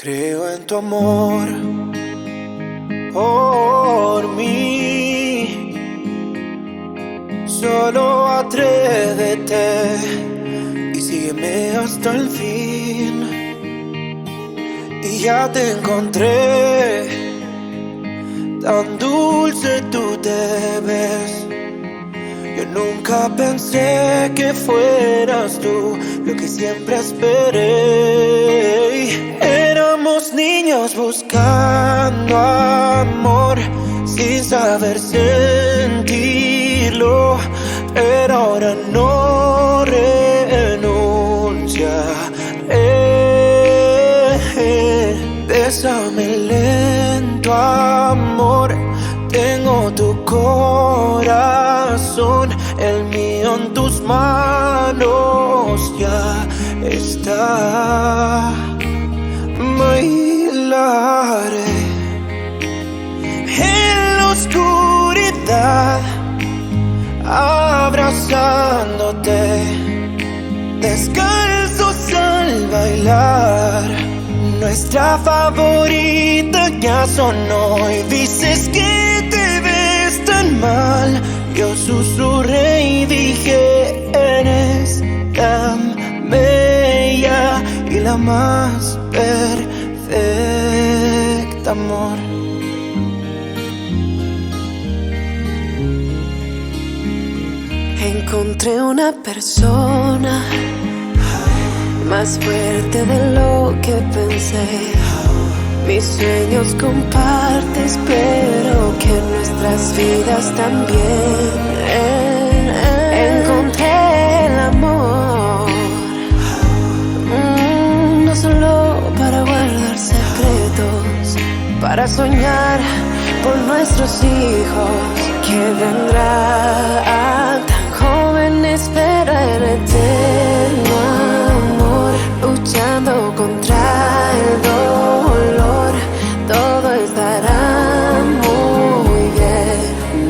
Creo en tu amor por mí. Solo atrévete y sígueme hasta el fin. Y ya te encontré, tan dulce tú te ves. Yo nunca pensé que fueras tú lo que siempre esperé. Éramos niños buscando amor sin saber sentirlo, pero ahora no renunciaré. Bésame lento, amor. Tengo tu corazón, el mío en tus manos ya está. Bailaré en la oscuridad, abrazándote, descalzos al bailar. Nuestra favorita ya sonó y dices que te ves tan mal. Yo susurré y dije, eres tan bella y la más perfecta, amor. Encontré una persona más fuerte de lo que pensé. Mis sueños compartes, pero que nuestras vidas también. Encontré el amor, no solo para guardar secretos, para soñar por nuestros hijos que vendrán. Tan jóvenes pero en eterno amor, luchando contra el dolor. Todo estará muy bien,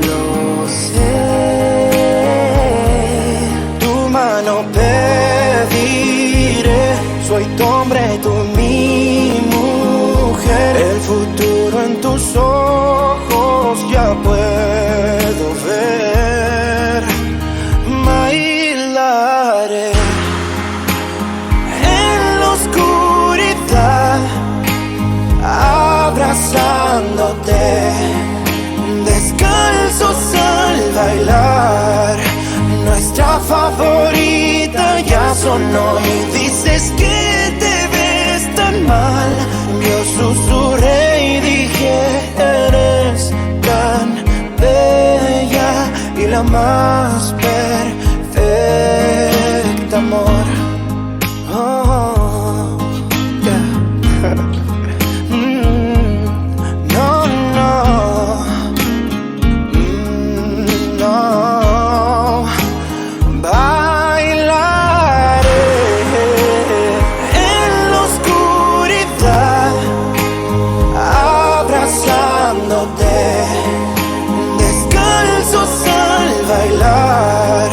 lo sé. Tu mano pediré, soy tu hombre, tú mi mujer. El futuro en tus ojos ya puedo ver. Bailaré en la oscuridad, abrazándote, descalzos al bailar. Nuestra favorita ya sonó y dices que te ves tan mal. Yo susurré y dije, eres tan bella y la más perfecta, amor. Oh, yeah. No, no, no. Bailaré en la oscuridad, abrazándote, descalzos al bailar.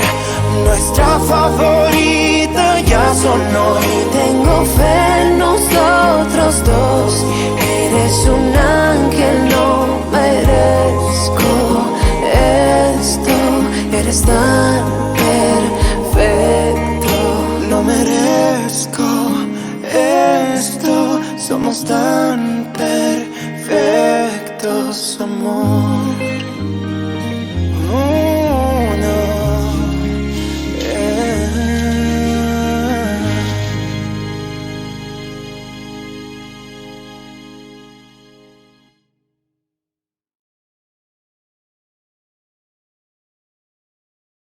Nuestra favorita ya sonó y Tengo fe en nosotros dos. Eres un ángel, no merezco esto. Eres tan perfecto. no merezco esto. Somos tan perfectos, amor.